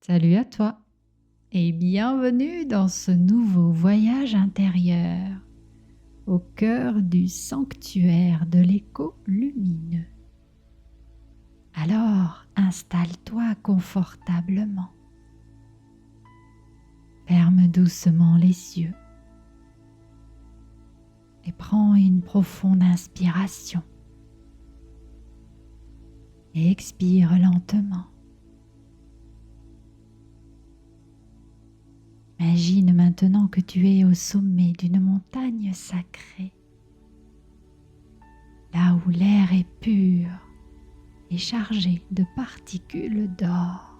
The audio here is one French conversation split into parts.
Salut à toi et bienvenue dans ce nouveau voyage intérieur au cœur du sanctuaire de l'écho lumineux. Alors installe-toi confortablement. Ferme doucement les yeux et prends une profonde inspiration et expire lentement. Imagine maintenant que tu es au sommet d'une montagne sacrée, là où l'air est pur et chargé de particules d'or.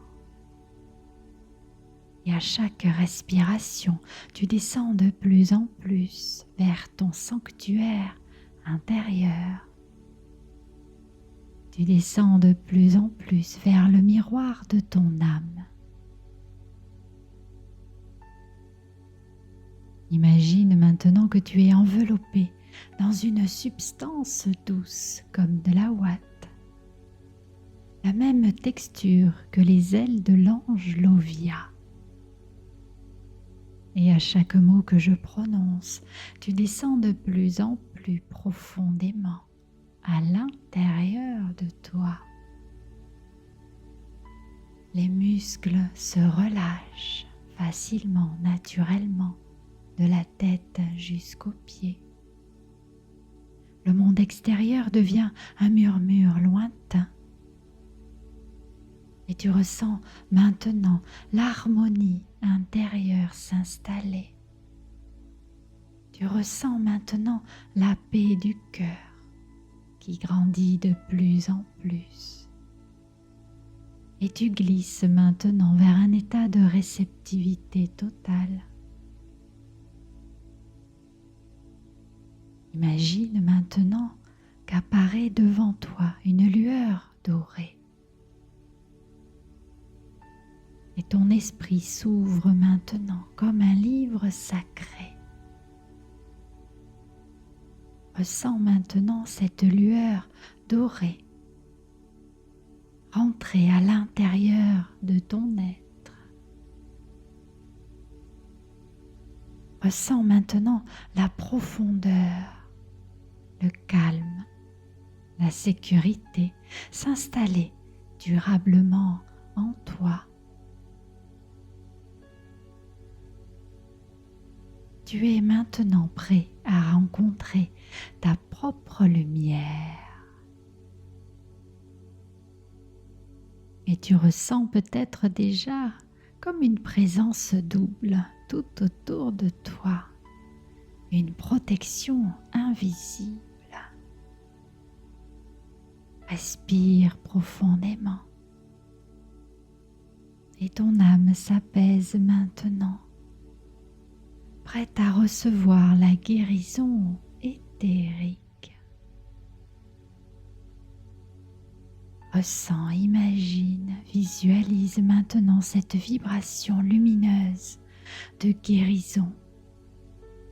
Et à chaque respiration, tu descends de plus en plus vers ton sanctuaire intérieur. Tu descends de plus en plus vers le miroir de ton âme. Imagine maintenant que tu es enveloppé dans une substance douce comme de la ouate, la même texture que les ailes de l'ange Lovia. Et à chaque mot que je prononce, tu descends de plus en plus profondément à l'intérieur de toi. Les muscles se relâchent facilement, naturellement, de la tête jusqu'aux pieds. Le monde extérieur devient un murmure lointain. Et tu ressens maintenant l'harmonie intérieure s'installer. Tu ressens maintenant la paix du cœur qui grandit de plus en plus. Et tu glisses maintenant vers un état de réceptivité totale. Imagine maintenant qu'apparaît devant toi une lueur dorée. Et ton esprit s'ouvre maintenant comme un livre sacré. Ressens maintenant cette lueur dorée rentrer à l'intérieur de ton être. Ressens maintenant la profondeur, le calme, la sécurité s'installer durablement en toi. Tu es maintenant prêt à rencontrer ta propre lumière. Et tu ressens peut-être déjà comme une présence double tout autour de toi, une protection invisible. Respire profondément et ton âme s'apaise maintenant, prête à recevoir la guérison éthérique. Ressens, imagine, visualise maintenant cette vibration lumineuse de guérison.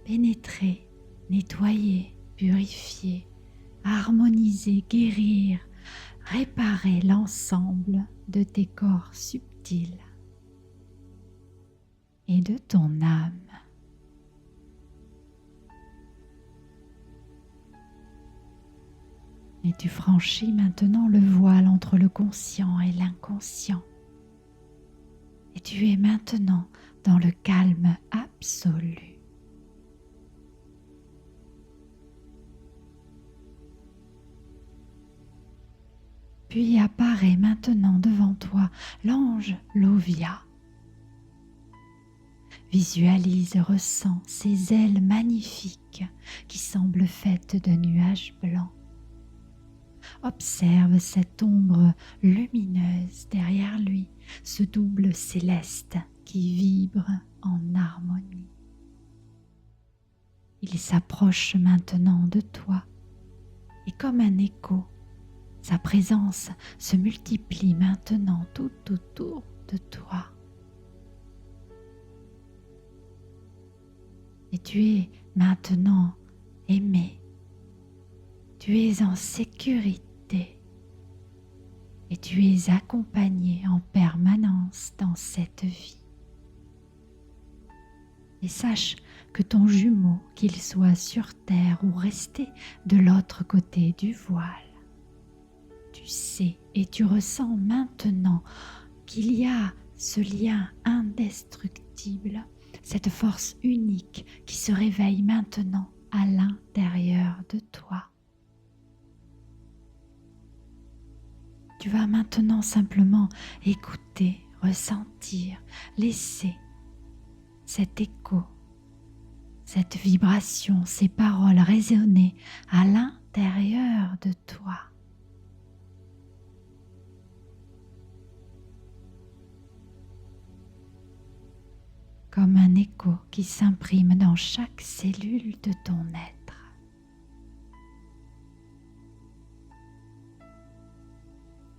Pénétrer, nettoyer, purifier, harmoniser, guérir, réparer l'ensemble de tes corps subtils et de ton âme. Et tu franchis maintenant le voile entre le conscient et l'inconscient. Et tu es maintenant dans le calme absolu. Puis apparaît maintenant devant toi l'ange Lovia. Visualise et ressens ses ailes magnifiques qui semblent faites de nuages blancs. Observe cette ombre lumineuse derrière lui, ce double céleste qui vibre en harmonie. Il s'approche maintenant de toi et comme un écho, sa présence se multiplie maintenant tout autour de toi. Et tu es maintenant aimé. Tu es en sécurité et tu es accompagné en permanence dans cet sache que ton jumeau, qu'il soit sur terre ou resté de l'autre côté du voile, tu sais et tu ressens maintenant qu'il y a ce lien indestructible, cette force unique qui se réveille maintenant à l'intérieur de toi. Tu vas maintenant simplement écouter, ressentir, laisser cet écho, cette vibration, ces paroles résonner à l'intérieur de toi. Comme un écho qui s'imprime dans chaque cellule de ton être.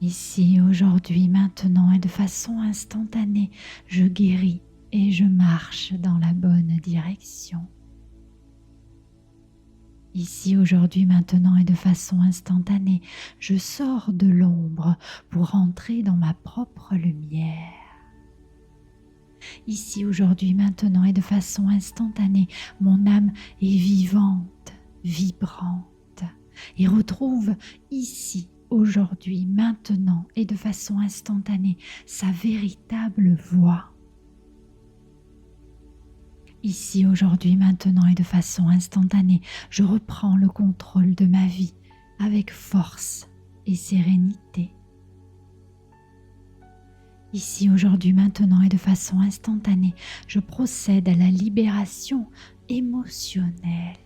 Ici, aujourd'hui, maintenant et de façon instantanée, je guéris et je marche dans la bonne direction. Ici, aujourd'hui, maintenant et de façon instantanée, je sors de l'ombre pour entrer dans ma propre lumière. Ici, aujourd'hui, maintenant et de façon instantanée, mon âme est vivante, vibrante et retrouve ici, aujourd'hui, maintenant et de façon instantanée sa véritable voix. Ici, aujourd'hui, maintenant et de façon instantanée, je reprends le contrôle de ma vie avec force et sérénité. Ici, aujourd'hui, maintenant et de façon instantanée, je procède à la libération émotionnelle.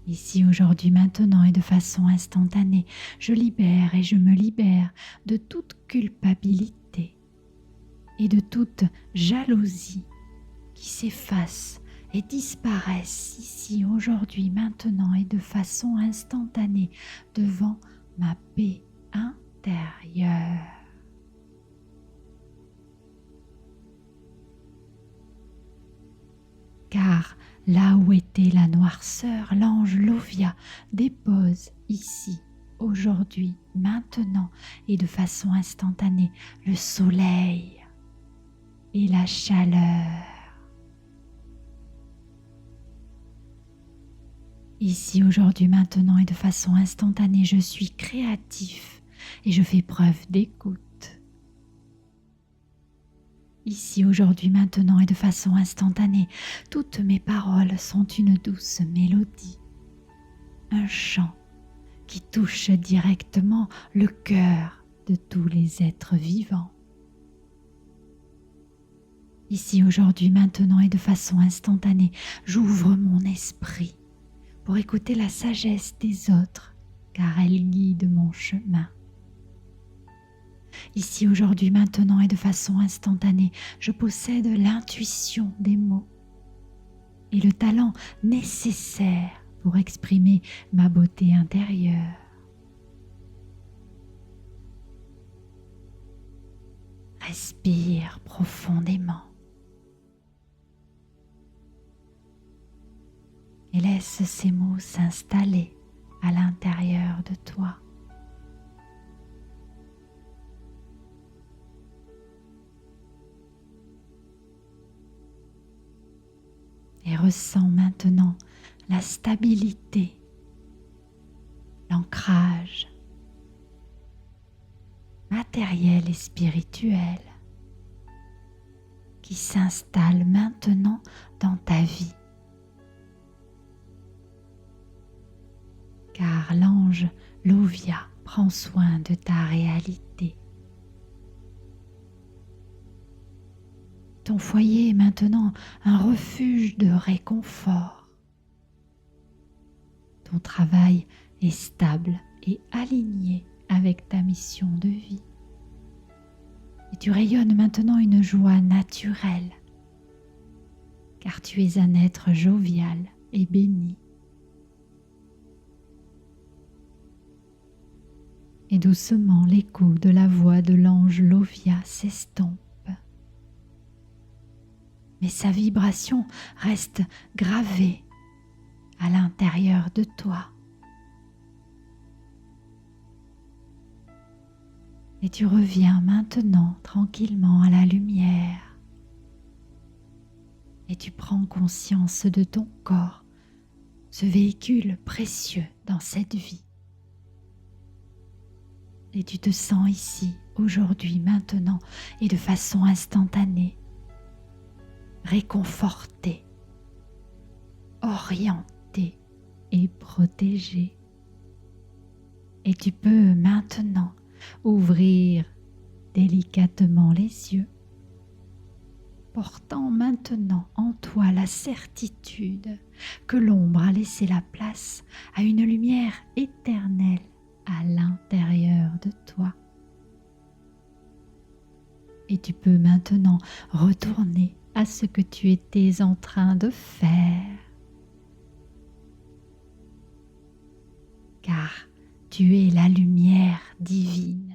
Ici, aujourd'hui, maintenant et de façon instantanée, je libère et je me libère de toute culpabilité et de toute jalousie qui s'effacent et disparaissent ici, aujourd'hui, maintenant et de façon instantanée devant ma paix intérieure. Car là où était la noirceur, l'ange Lovia dépose ici, aujourd'hui, maintenant et de façon instantanée le soleil et la chaleur. Ici, aujourd'hui, maintenant et de façon instantanée, je suis créatif et je fais preuve d'écoute. Ici, aujourd'hui, maintenant et de façon instantanée, toutes mes paroles sont une douce mélodie, un chant qui touche directement le cœur de tous les êtres vivants. Ici, aujourd'hui, maintenant et de façon instantanée, j'ouvre mon esprit pour écouter la sagesse des autres, car elle guide mon chemin. Ici, aujourd'hui, maintenant et de façon instantanée, je possède l'intuition des mots et le talent nécessaire pour exprimer ma beauté intérieure. Respire profondément et laisse ces mots s'installer à l'intérieur de toi. Et ressens maintenant la stabilité, l'ancrage matériel et spirituel qui s'installe maintenant dans ta vie. Car l'ange Lovia prend soin de ta réalité. Ton foyer est maintenant un refuge de réconfort. Ton travail est stable et aligné avec ta mission de vie. Et tu rayonnes maintenant une joie naturelle, car tu es un être jovial et béni. Et doucement, l'écho de la voix de l'ange Lovia s'estompe. Mais sa vibration reste gravée à l'intérieur de toi. Et tu reviens maintenant tranquillement à la lumière, et tu prends conscience de ton corps, ce véhicule précieux dans cette vie. Et tu te sens ici, aujourd'hui, maintenant et de façon instantanée, réconforté, orienté et protégé. Et tu peux maintenant ouvrir délicatement les yeux, portant maintenant en toi la certitude que l'ombre a laissé la place à une lumière éternelle à l'intérieur de toi. Et tu peux maintenant retourner à ce que tu étais en train de faire, car tu es la lumière divine